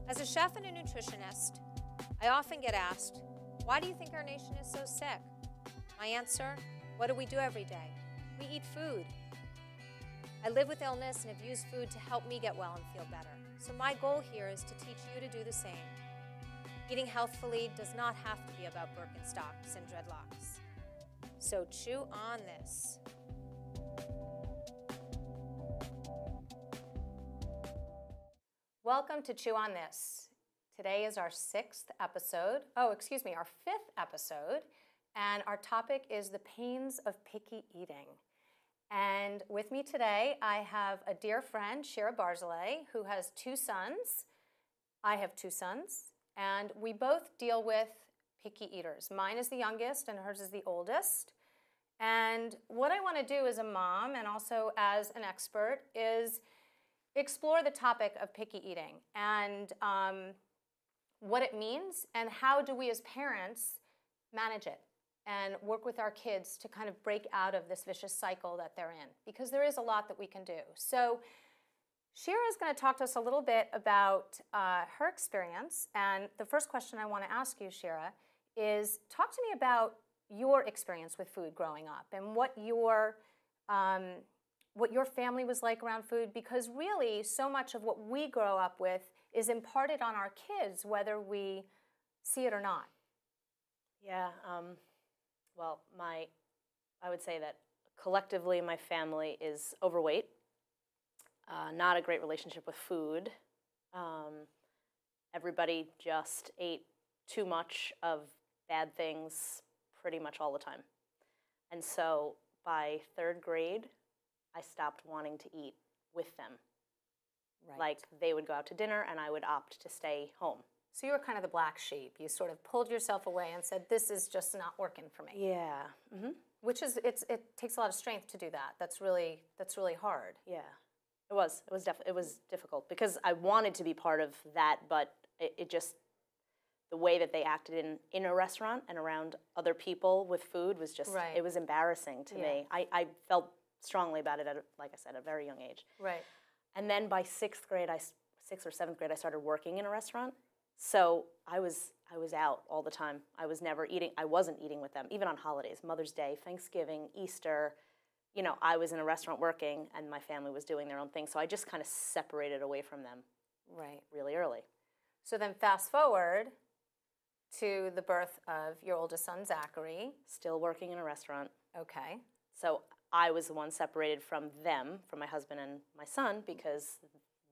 As a chef and a nutritionist, I often get asked, why do you think our nation is so sick? My answer, what do we do every day? We eat food. I live with illness and have used food to help me get well and feel better. So my goal here is to teach you to do the same. Eating healthfully does not have to be about Birkenstocks and dreadlocks. So chew on this. Welcome to Chew on This. Today is our our fifth episode, and our topic is the pains of picky eating. And with me today, I have a dear friend, Shira Barzilay, who has two sons. I have two sons, and we both deal with picky eaters. Mine is the youngest, and hers is the oldest. And what I want to do as a mom, and also as an expert, is explore the topic of picky eating and what it means and how do we as parents manage it and work with our kids to kind of break out of this vicious cycle that they're in, because there is a lot that we can do. So Shira is going to talk to us a little bit about her experience, and the first question I want to ask you, Shira, is talk to me about your experience with food growing up and what your family was like around food, because really so much of what we grow up with is imparted on our kids, whether we see it or not. Yeah, well, I would say that collectively my family is overweight, not a great relationship with food. Everybody just ate too much of bad things pretty much all the time. And so by third grade, I stopped wanting to eat with them. Right. Like they would go out to dinner and I would opt to stay home. So you were kind of the black sheep. You sort of pulled yourself away and said, this is just not working for me. Yeah. Mm-hmm. Which is, it takes a lot of strength to do that. That's really hard. Yeah. It was difficult because I wanted to be part of that, but it just, the way that they acted in a restaurant and around other people with food was just, It was embarrassing to me. I felt strongly about it at, like I said, a very young age. Right. And then by sixth or seventh grade, I started working in a restaurant. So I was out all the time. I wasn't eating with them, even on holidays, Mother's Day, Thanksgiving, Easter. You know, I was in a restaurant working and my family was doing their own thing. So I just kind of separated away from them really early. So then fast forward to the birth of your oldest son, Zachary. Still working in a restaurant. Okay. So I was the one separated from them, from my husband and my son, because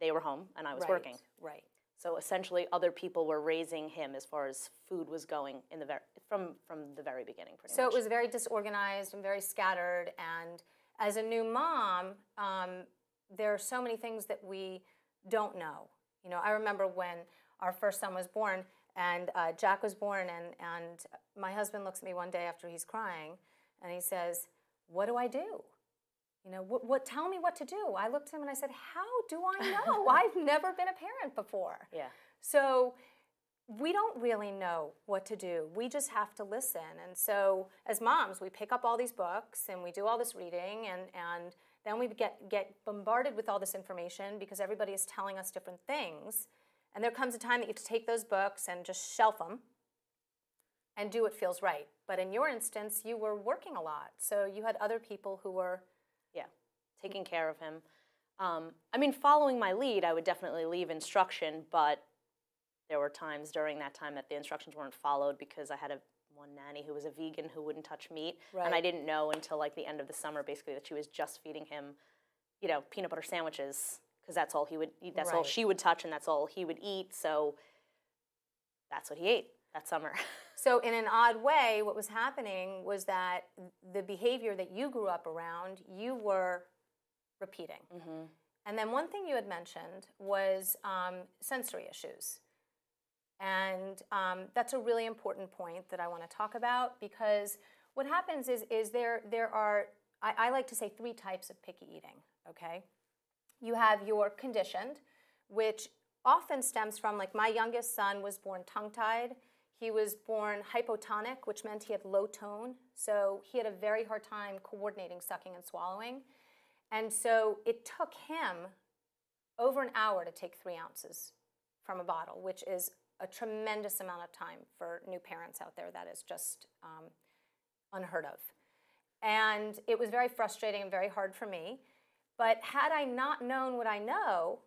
they were home and I was working. Right. So essentially, other people were raising him as far as food was going from the very beginning, pretty much. So it was very disorganized and very scattered. And as a new mom, there are so many things that we don't know. You know, I remember when our first son was born, and Jack was born, and my husband looks at me one day after he's crying, and he says, "What do I do? You know, tell me what to do." I looked at him and I said, "How do I know? I've never been a parent before." Yeah. So we don't really know what to do. We just have to listen. And so as moms, we pick up all these books and we do all this reading, and then we get bombarded with all this information because everybody is telling us different things. And there comes a time that you have to take those books and just shelf them and do what feels right. But in your instance, you were working a lot, so you had other people who were... Yeah, taking care of him. I mean, following my lead, I would definitely leave instruction, but there were times during that time that the instructions weren't followed because I had one nanny who was a vegan who wouldn't touch meat, and I didn't know until like the end of the summer, basically, that she was just feeding him, you know, peanut butter sandwiches, because that's all he would eat, that's all she would touch, and that's all he would eat, so that's what he ate that summer. So in an odd way, what was happening was that the behavior that you grew up around, you were repeating. Mm-hmm. And then one thing you had mentioned was sensory issues. And that's a really important point that I want to talk about, because what happens is there are, I like to say, three types of picky eating, okay? You have your conditioned, which often stems from, like, my youngest son was born tongue-tied. He was born hypotonic, which meant he had low tone. So he had a very hard time coordinating sucking and swallowing. And so it took him over an hour to take 3 ounces from a bottle, which is a tremendous amount of time for new parents out there. That is just unheard of. And it was very frustrating and very hard for me. But had I not known what I know,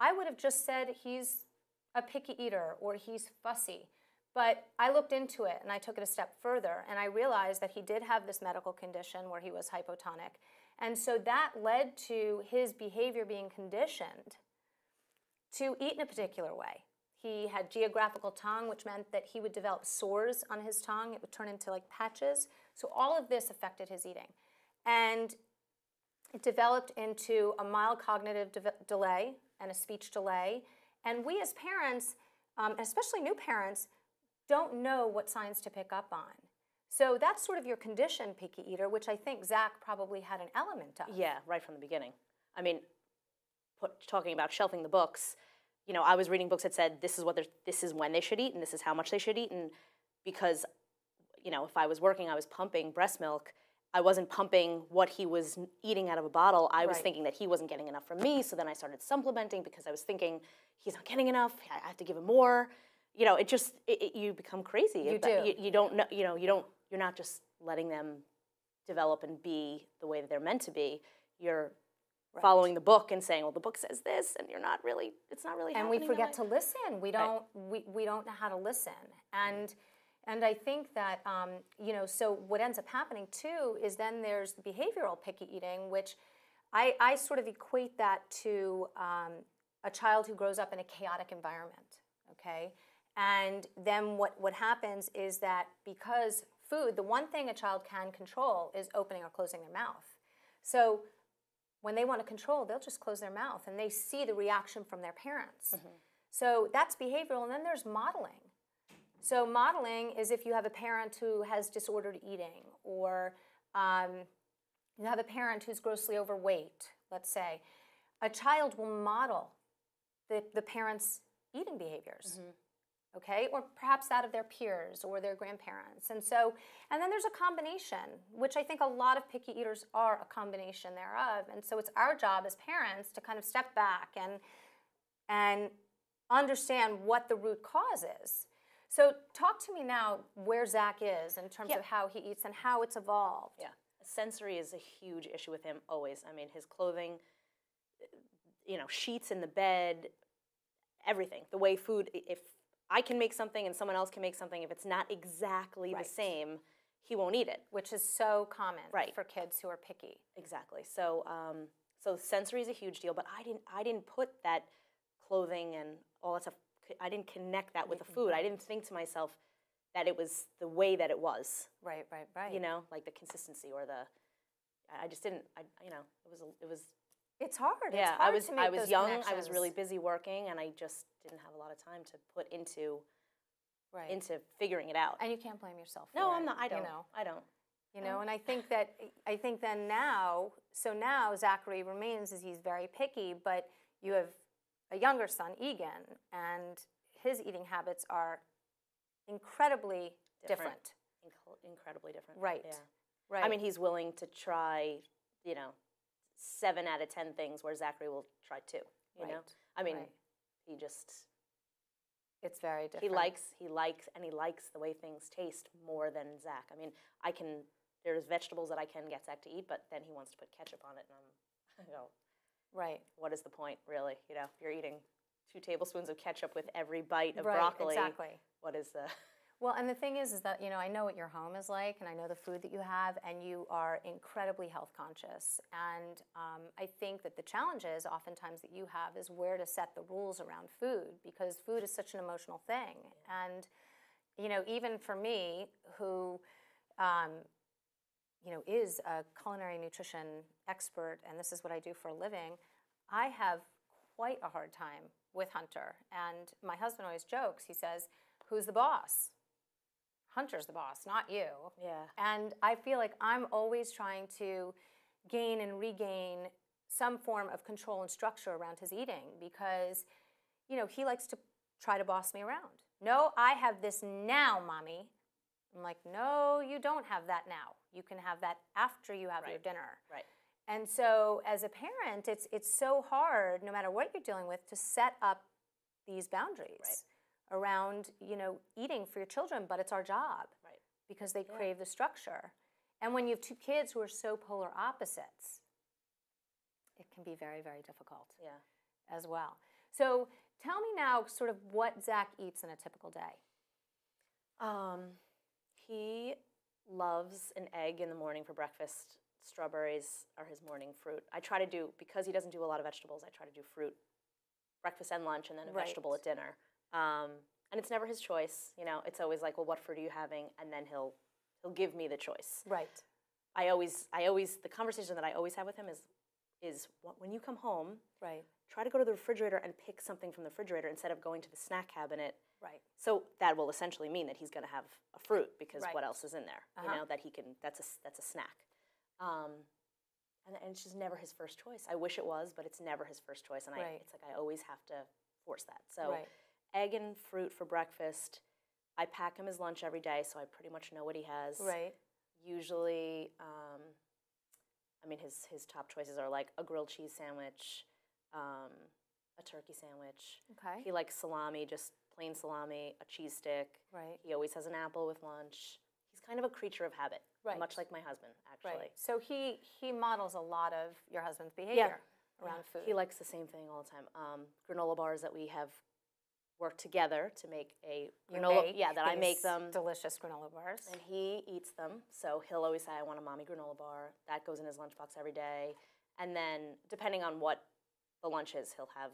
I would have just said he's a picky eater or he's fussy. But I looked into it and I took it a step further, and I realized that he did have this medical condition where he was hypotonic. And so that led to his behavior being conditioned to eat in a particular way. He had geographical tongue, which meant that he would develop sores on his tongue. It would turn into like patches. So all of this affected his eating. And it developed into a mild cognitive delay and a speech delay. And we as parents, especially new parents, don't know what signs to pick up on. So that's sort of your conditioned picky eater, which I think Zach probably had an element of. Yeah, right from the beginning. I mean, talking about shelving the books, you know, I was reading books that said this is when they should eat and this is how much they should eat. And because, you know, if I was working, I was pumping breast milk. I wasn't pumping what he was eating out of a bottle. I was thinking that he wasn't getting enough from me. So then I started supplementing because I was thinking he's not getting enough. I have to give him more. You know, you become crazy. You do. You don't know. You know, you're not just letting them develop and be the way that they're meant to be. You're following the book and saying, well, the book says this, and it's not really happening. And we forget to listen. We don't know how to listen. And I think that, you know, so what ends up happening too is then there's the behavioral picky eating, which I sort of equate that to a child who grows up in a chaotic environment, okay? And then what happens is that because food, the one thing a child can control is opening or closing their mouth. So when they want to control, they'll just close their mouth, and they see the reaction from their parents. Mm-hmm. So that's behavioral, and then there's modeling. So modeling is if you have a parent who has disordered eating, or you have a parent who's grossly overweight, let's say. A child will model the parent's eating behaviors, okay? Or perhaps that of their peers or their grandparents. And then there's a combination, which I think a lot of picky eaters are a combination thereof. And so it's our job as parents to kind of step back and understand what the root cause is. So talk to me now where Zach is in terms of how he eats and how it's evolved. Yeah, sensory is a huge issue with him always. I mean, his clothing, you know, sheets in the bed, everything. The way food, if I can make something and someone else can make something, if it's not exactly the same, he won't eat it. Which is so common for kids who are picky. Exactly. So so sensory is a huge deal, but I didn't put that clothing and all that stuff, I didn't connect that with the food. I didn't think to myself that it was the way that it was. Right. You know, like the consistency or I just didn't, you know, it was. It's hard. Yeah, it's hard to make I was young. Connections. I was really busy working, and I just didn't have a lot of time to put into figuring it out. And you can't blame yourself. No, for I'm it, not. I don't. You know? I don't. You know, and I think then now Zachary remains as he's very picky, but you have a younger son, Egan, and his eating habits are incredibly different. Incredibly different. Right. Yeah. Right. I mean, he's willing to try, you know, 7 out of 10 things where Zachary will try 2. You know, I mean, he just. It's very different. He likes the way things taste more than Zach. I mean, there's vegetables that I can get Zach to eat, but then he wants to put ketchup on it, and I go, right. What is the point, really? You know, you're eating 2 tablespoons of ketchup with every bite of broccoli. Exactly. What is the... Well, and the thing is that, you know, I know what your home is like, and I know the food that you have, and you are incredibly health conscious. And I think that the challenges oftentimes that you have is where to set the rules around food, because food is such an emotional thing. And, you know, even for me, who, you know, is a culinary nutrition expert, and this is what I do for a living, I have quite a hard time with Hunter. And my husband always jokes, he says, who's the boss? Hunter's the boss, not you. Yeah. And I feel like I'm always trying to gain and regain some form of control and structure around his eating because, you know, he likes to try to boss me around. No, I have this now, Mommy. I'm like, no, you don't have that now. You can have that after you have your dinner. Right. And so as a parent, it's so hard, no matter what you're dealing with, to set up these boundaries Right. around, eating for your children, but it's our job Right. because they crave the structure. And when you have two kids who are so polar opposites, it can be very, very difficult as well. So tell me now sort of what Zach eats in a typical day. He loves an egg in the morning for breakfast. Strawberries are his morning fruit. I try to do, because he doesn't do a lot of vegetables, I try to do fruit breakfast and lunch and then a vegetable at dinner. And it's never his choice. It's always like, well, what fruit are you having? And then he'll give me the choice. Right. The conversation that I always have with him is when you come home, try to go to the refrigerator and pick something from the refrigerator instead of going to the snack cabinet. Right. So that will essentially mean that he's going to have a fruit because what else is in there? That he can. That's a snack. And it's just never his first choice. I wish it was, but it's never his first choice, and it's like I always have to force that. So egg and fruit for breakfast. I pack him his lunch every day, so I pretty much know what he has. Right. Usually, his top choices are like a grilled cheese sandwich, a turkey sandwich. Okay. He likes salami, just plain salami, a cheese stick. Right. He always has an apple with lunch. He's kind of a creature of habit, much like my husband, actually. Right. So he models a lot of your husband's behavior around food. He likes the same thing all the time. Granola bars that we have worked together to make a granola. I make them. Delicious granola bars. And he eats them. So he'll always say, I want a mommy granola bar. That goes in his lunchbox every day. And then depending on what the lunch is, he'll have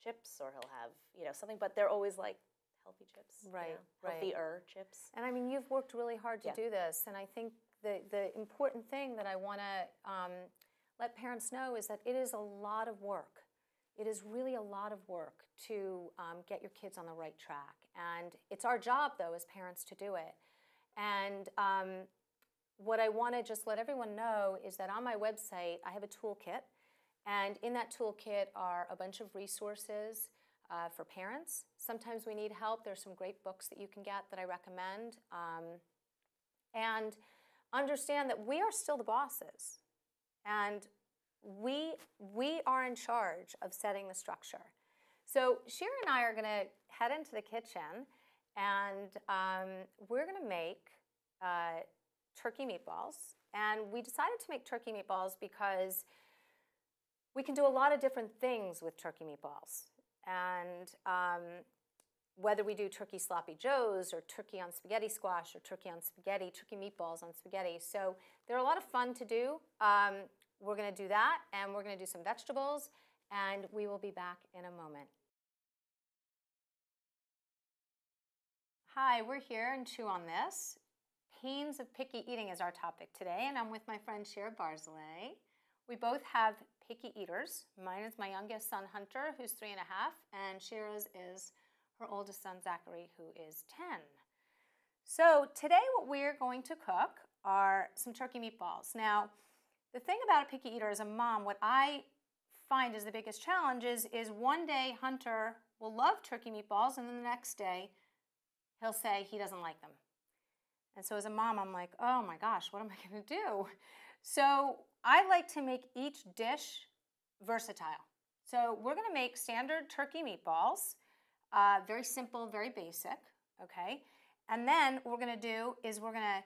chips or he'll have, something. But they're always like healthy chips. Right. Healthier chips. And you've worked really hard to do this. And I think the important thing that I want to let parents know is that it is a lot of work. It is really a lot of work to get your kids on the right track. And it's our job, though, as parents to do it. And what I want to just let everyone know is that on my website, I have a toolkit. And in that toolkit are a bunch of resources for parents. Sometimes we need help. There's some great books that you can get that I recommend. And understand that we are still the bosses. And we are in charge of setting the structure. So Shira and I are going to head into the kitchen, and we're going to make turkey meatballs. And we decided to make turkey meatballs because we can do a lot of different things with turkey meatballs. And whether we do turkey sloppy joes or turkey on spaghetti squash or turkey on spaghetti, turkey meatballs on spaghetti. So they're a lot of fun to do. We're going to do that, and we're going to do some vegetables, and we will be back in a moment. Hi, we're here in Chew on This. Pains of picky eating is our topic today, and I'm with my friend Shira Barzilay. We both have picky eaters. Mine is my youngest son, Hunter, who's 3.5, and Shira's is her oldest son, Zachary, who is 10. So today what we're going to cook are some turkey meatballs. Now, the thing about a picky eater as a mom, what I find is the biggest challenge is one day Hunter will love turkey meatballs, and then the next day he'll say he doesn't like them. And so as a mom, I'm like, oh my gosh, what am I going to do? So I like to make each dish versatile. So we're going to make standard turkey meatballs, very simple, very basic, okay? And then what we're going to do is we're going to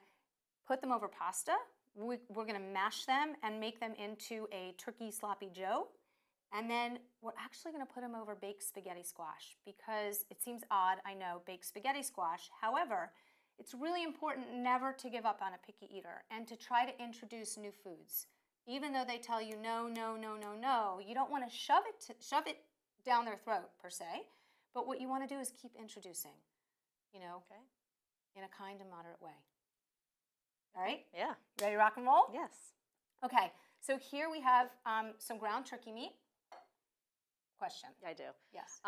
put them over pasta. We're going to mash them and make them into a turkey sloppy joe. And then we're actually going to put them over baked spaghetti squash because it seems odd, I know, baked spaghetti squash. However, it's really important never to give up on a picky eater and to try to introduce new foods. Even though they tell you no, no, no, no, no, you don't want to shove it down their throat per se. But what you want to do is keep introducing, in a kind and moderate way. All right? Yeah. Ready to rock and roll? Yes. Okay, so here we have some ground turkey meat. Question. I do. Yes.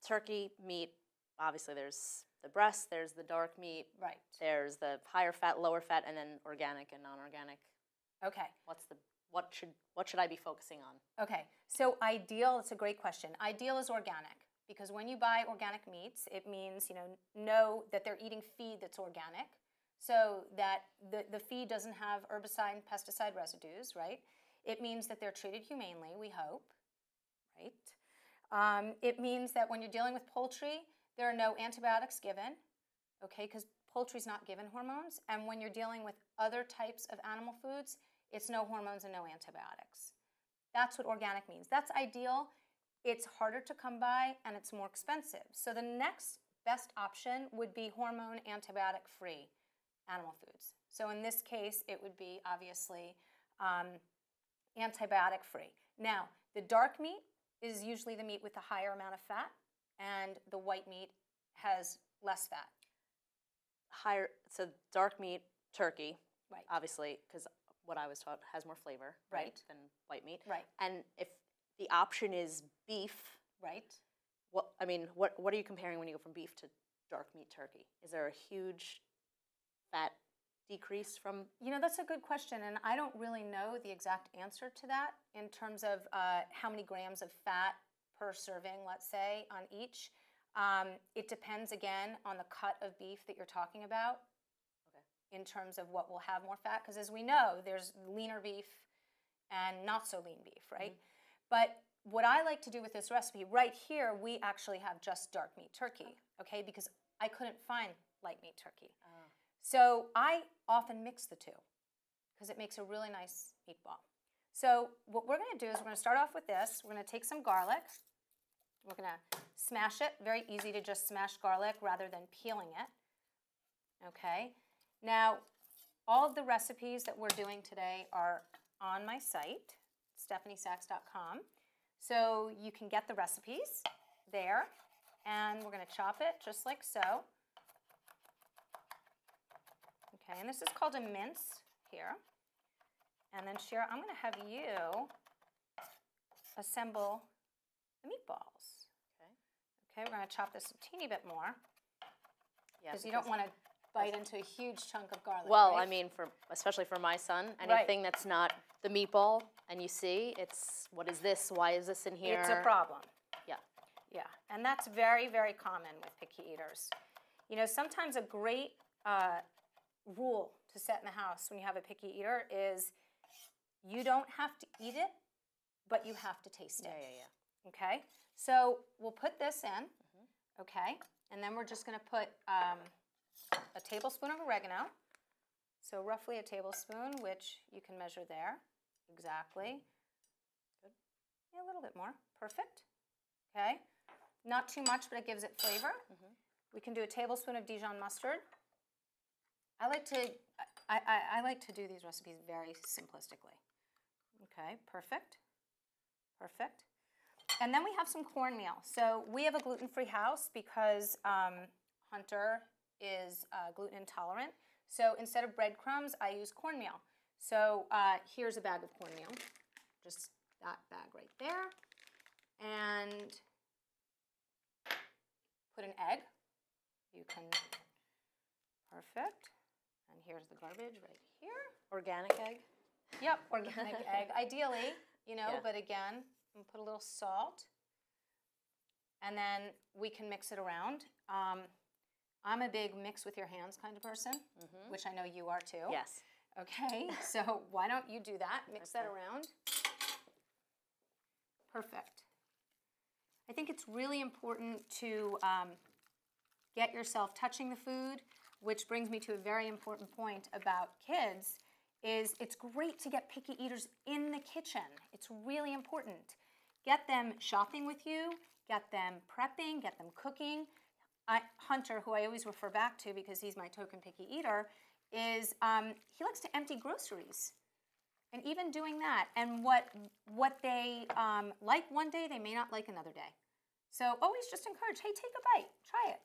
Turkey meat, obviously there's the breast, there's the dark meat. Right. There's the higher fat, lower fat, and then organic and non-organic. Okay. What should I be focusing on? Okay, so ideal, it's a great question. Ideal is organic because when you buy organic meats, it means, know that they're eating feed that's organic. So that the feed doesn't have herbicide and pesticide residues, right? It means that they're treated humanely, we hope, right? It means that when you're dealing with poultry, there are no antibiotics given, okay, because poultry's not given hormones. And when you're dealing with other types of animal foods, it's no hormones and no antibiotics. That's what organic means. That's ideal. It's harder to come by and it's more expensive. So the next best option would be hormone antibiotic-free animal foods. So in this case, it would be obviously antibiotic-free. Now, the dark meat is usually the meat with the higher amount of fat, and the white meat has less fat. Higher, so dark meat, turkey, Right. obviously, because what I was taught has more flavor, Right. than white meat. Right. And if the option is beef, Right. what are you comparing when you go from beef to dark meat turkey? Is there a huge fat decrease from? You know, that's a good question, and I don't really know the exact answer to that in terms of how many grams of fat per serving, let's say, on each. It depends, again, on the cut of beef that you're talking about. In terms of what will have more fat, because as we know, there's leaner beef and not so lean beef, right? Mm-hmm. But what I like to do with this recipe, right here, we actually have just dark meat turkey, okay? Because I couldn't find light meat turkey. Oh. So I often mix the two because it makes a really nice meatball. So what we're gonna do is we're gonna start off with this. We're gonna take some garlic. We're gonna smash it. Very easy to just smash garlic rather than peeling it, okay? Now, all of the recipes that we're doing today are on my site, stephaniesacks.com. So you can get the recipes there, and we're going to chop it just like so. Okay, and this is called a mince here. And then, Shira, I'm going to have you assemble the meatballs. Okay, we're going to chop this a teeny bit more, because you don't want to bite into a huge chunk of garlic. Well, right? I mean, especially for my son, anything that's not the meatball, and you see, it's, what is this? Why is this in here? It's a problem. Yeah. Yeah, and that's very, very common with picky eaters. You know, sometimes a great rule to set in the house when you have a picky eater is you don't have to eat it, but you have to taste it. Yeah. Okay? So we'll put this in, okay? And then we're just going to put a tablespoon of oregano, so roughly a tablespoon, which you can measure there, exactly. Good. Yeah, a little bit more, perfect. Okay, not too much, but it gives it flavor. We can do a tablespoon of Dijon mustard. I like to do these recipes very simplistically. Okay, perfect, perfect. And then we have some cornmeal. So we have a gluten-free house because Hunter is gluten intolerant. So instead of breadcrumbs, I use cornmeal. So here's a bag of cornmeal, just that bag right there. And put an egg. You can, perfect. And here's the garbage right here. Organic egg? Yep, organic egg. Ideally, you know, but again, put a little salt. And then we can mix it around. I'm a big mix with your hands kind of person, which I know you are too. Yes. Okay, so why don't you do that? Mix that around. Perfect. I think it's really important to get yourself touching the food, which brings me to a very important point about kids, is it's great to get picky eaters in the kitchen. It's really important. Get them shopping with you, get them prepping, get them cooking. Hunter, who I always refer back to because he's my token picky eater, is he likes to empty groceries. And even doing that, and what they like one day, they may not like another day. So always just encourage, hey, take a bite, try it.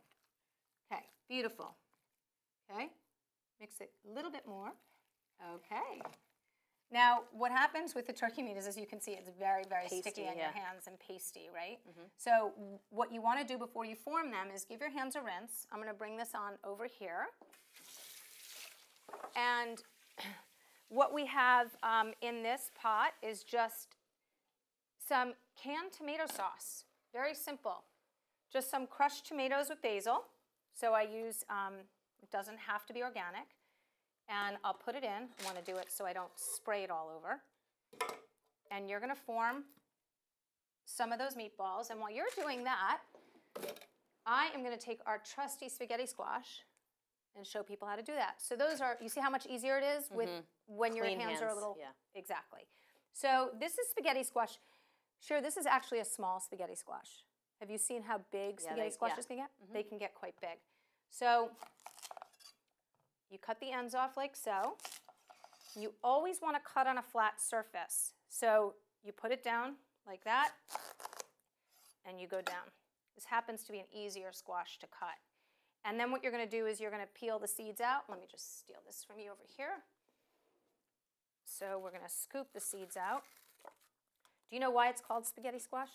Okay, beautiful. Okay, mix it a little bit more. Okay. Now, what happens with the turkey meat is, as you can see, it's very, very pasty, sticky on your hands and pasty, right? So what you want to do before you form them is give your hands a rinse. I'm going to bring this on over here. And what we have in this pot is just some canned tomato sauce. Very simple. Just some crushed tomatoes with basil. So I use, it doesn't have to be organic. And I'll put it in. I want to do it so I don't spray it all over. And you're going to form some of those meatballs. And while you're doing that, I am going to take our trusty spaghetti squash and show people how to do that. So those are, you see how much easier it is with when your hands are a little, exactly. So this is spaghetti squash. Sure, this is actually a small spaghetti squash. Have you seen how big spaghetti squashes can get? They can get quite big. So you cut the ends off like so. You always want to cut on a flat surface. So you put it down like that, and you go down. This happens to be an easier squash to cut. And then what you're going to do is you're going to peel the seeds out. Let me just steal this from you over here. So we're going to scoop the seeds out. Do you know why it's called spaghetti squash?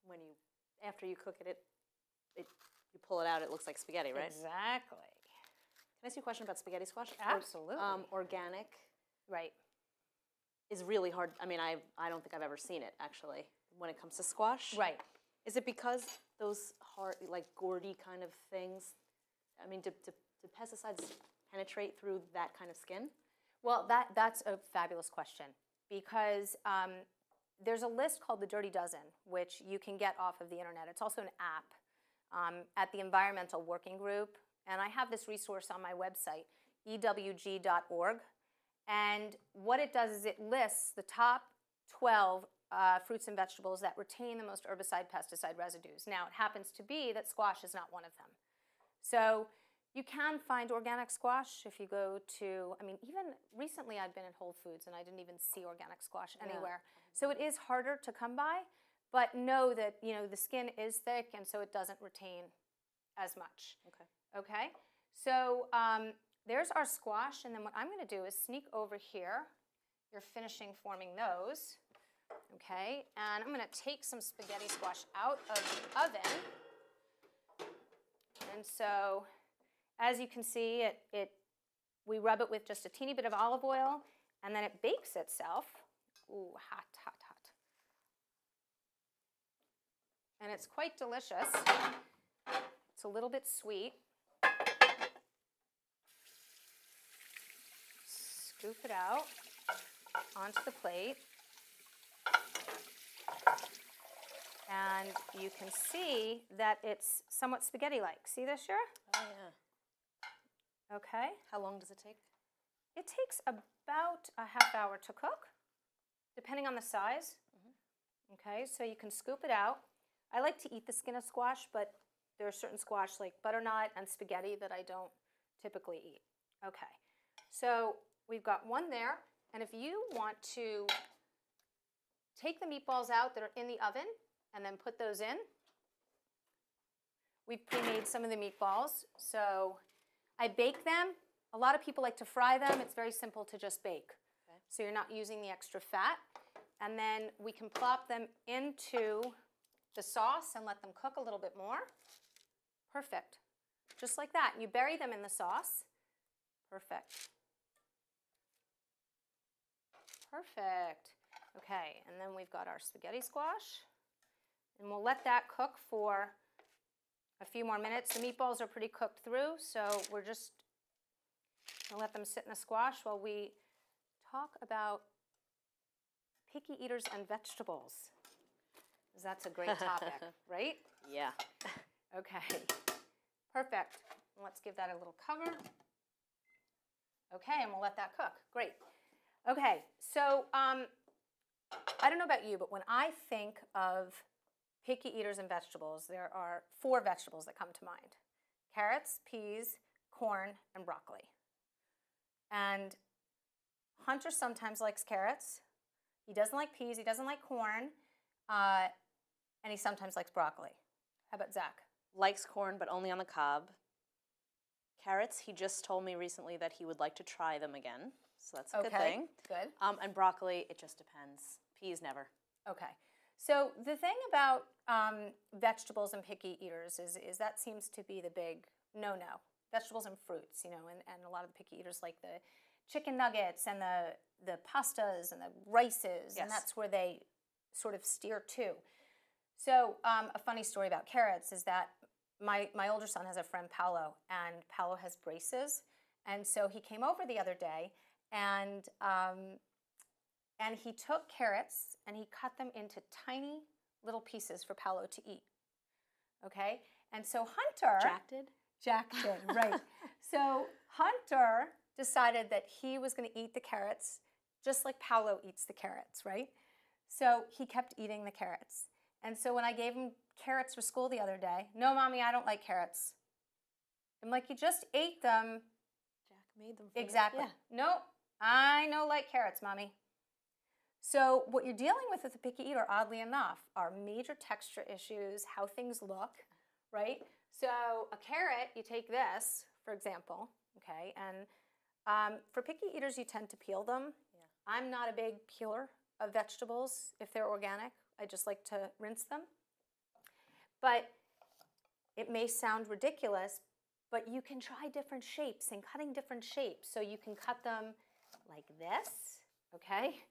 When you, after you cook it, you pull it out, it looks like spaghetti, right? Exactly. Can I ask you a question about spaghetti squash? Absolutely. Organic. Right. Is really hard. I mean, I don't think I've ever seen it, actually, when it comes to squash. Right. Is it because those hard, like gourdy kind of things, I mean, do pesticides penetrate through that kind of skin? Well, that's a fabulous question, because there's a list called the Dirty Dozen, which you can get off of the internet. It's also an app at the Environmental Working Group. And I have this resource on my website, ewg.org. And what it does is it lists the top 12 fruits and vegetables that retain the most herbicide-pesticide residues. Now, it happens to be that squash is not one of them. So you can find organic squash if you go to, I mean, even recently I'd been in Whole Foods and I didn't even see organic squash anywhere. So it is harder to come by, but know that, you know, the skin is thick and so it doesn't retain as much. Okay. Okay? So there's our squash, and then what I'm going to do is sneak over here. You're finishing forming those. Okay? And I'm going to take some spaghetti squash out of the oven. And so, as you can see, we rub it with just a teeny bit of olive oil, and then it bakes itself. Ooh, hot, hot, hot. And it's quite delicious. It's a little bit sweet. Scoop it out onto the plate. And you can see that it's somewhat spaghetti-like. See this, Shira? Oh, yeah. Okay. How long does it take? It takes about a half hour to cook, depending on the size. Okay, so you can scoop it out. I like to eat the skin of squash, but there are certain squash like butternut and spaghetti that I don't typically eat. Okay, so we've got one there, and if you want to take the meatballs out that are in the oven and then put those in, we've pre-made some of the meatballs. So I bake them. A lot of people like to fry them. It's very simple to just bake. Okay. So you're not using the extra fat. And then we can plop them into the sauce and let them cook a little bit more. Perfect. Just like that. You bury them in the sauce. Perfect. Perfect. Okay, and then we've got our spaghetti squash. And we'll let that cook for a few more minutes. The meatballs are pretty cooked through, so we're just going to let them sit in the squash while we talk about picky eaters and vegetables. Because that's a great topic, right? Yeah. Okay, perfect. Let's give that a little cover. Okay, and we'll let that cook. Great. Okay, so I don't know about you, but when I think of picky eaters and vegetables, there are 4 vegetables that come to mind: carrots, peas, corn, and broccoli. And Hunter sometimes likes carrots. He doesn't like peas. He doesn't like corn. And he sometimes likes broccoli. How about Zach? Likes corn, but only on the cob. Carrots, he just told me recently that he would like to try them again. So that's a good thing. Good. And broccoli, it just depends. Peas, never. Okay. So the thing about vegetables and picky eaters is that seems to be the big no-no. Vegetables and fruits, you know, and a lot of the picky eaters like the chicken nuggets and the pastas and the rices, and that's where they sort of steer to. So a funny story about carrots is that my older son has a friend, Paolo, and Paolo has braces. And so he came over the other day, and and he took carrots and he cut them into tiny little pieces for Paolo to eat. Okay? And so Hunter... Jack did, right. So Hunter decided that he was going to eat the carrots just like Paolo eats the carrots, right? So he kept eating the carrots. And so when I gave him carrots for school the other day, "No, Mommy, I don't like carrots." I'm like, "You just ate them." Jack made them for you. Exactly. Yeah. "Nope, I no like carrots, Mommy." So what you're dealing with a picky eater, oddly enough, are major texture issues, how things look, right? So a carrot, you take this, for example, okay, and for picky eaters, you tend to peel them. Yeah. I'm not a big peeler of vegetables if they're organic. I just like to rinse them. But it may sound ridiculous, but you can try different shapes and cutting different shapes. So you can cut them like this, okay?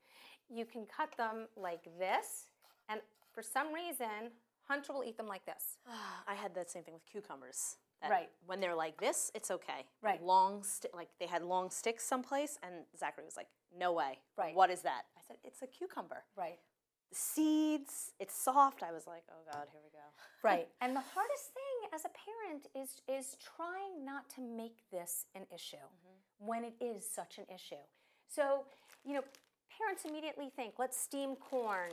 You can cut them like this, and for some reason, Hunter will eat them like this. I had that same thing with cucumbers. Right. When they're like this, it's okay. Right. Like they had long sticks someplace, and Zachary was like, "No way. Right. What is that?" I said, "It's a cucumber." Right. The seeds, it's soft. I was like, "Oh God, here we go." Right. And the hardest thing as a parent is trying not to make this an issue when it is such an issue. So, parents immediately think, let's steam corn,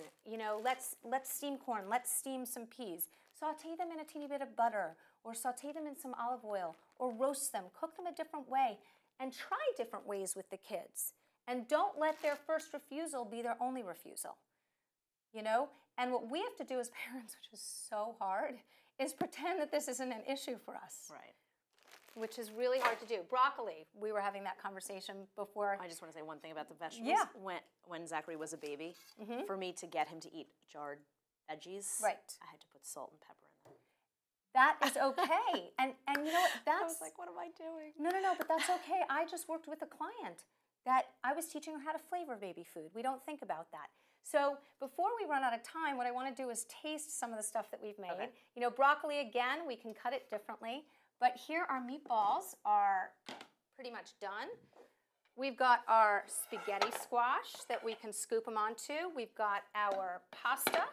let's steam corn, let's steam some peas. Saute them in a teeny bit of butter, or saute them in some olive oil, or roast them, cook them a different way, and try different ways with the kids. And don't let their first refusal be their only refusal. And what we have to do as parents, which is so hard, is pretend that this isn't an issue for us. Right. Which is really hard to do. Broccoli, we were having that conversation before. I just want to say one thing about the vegetables. Yeah. When Zachary was a baby, for me to get him to eat jarred veggies, Right. I had to put salt and pepper in them. That is okay. and you know what? I was like, what am I doing? No, but that's okay. I just worked with a client that I was teaching her how to flavor baby food. We don't think about that. So before we run out of time, what I want to do is taste some of the stuff that we've made. Okay. Broccoli, again, we can cut it differently. But here our meatballs are pretty much done. We've got our spaghetti squash that we can scoop them onto. We've got our pasta,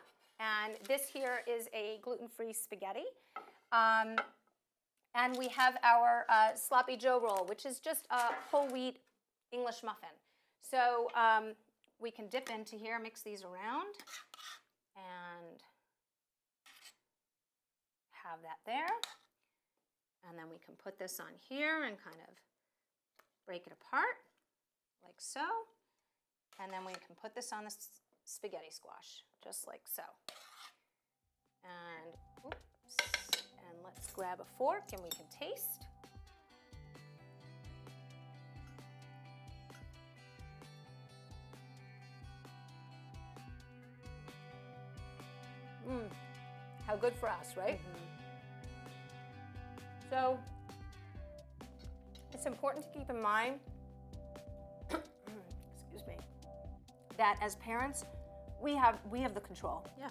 and this here is a gluten-free spaghetti. And we have our sloppy Joe roll, which is just a whole wheat English muffin. So we can dip into here, mix these around, and have that there. And then we can put this on here and kind of break it apart, like so. And then we can put this on the spaghetti squash, just like so. And, oops, and let's grab a fork and we can taste. How good for us, right? So it's important to keep in mind, excuse me, that as parents, we have the control. Yeah.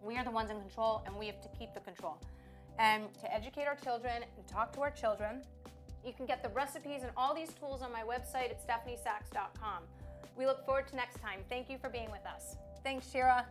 We are the ones in control, and we have to keep the control. And to educate our children and talk to our children, you can get the recipes and all these tools on my website at stephaniesacks.com. We look forward to next time. Thank you for being with us. Thanks, Shira.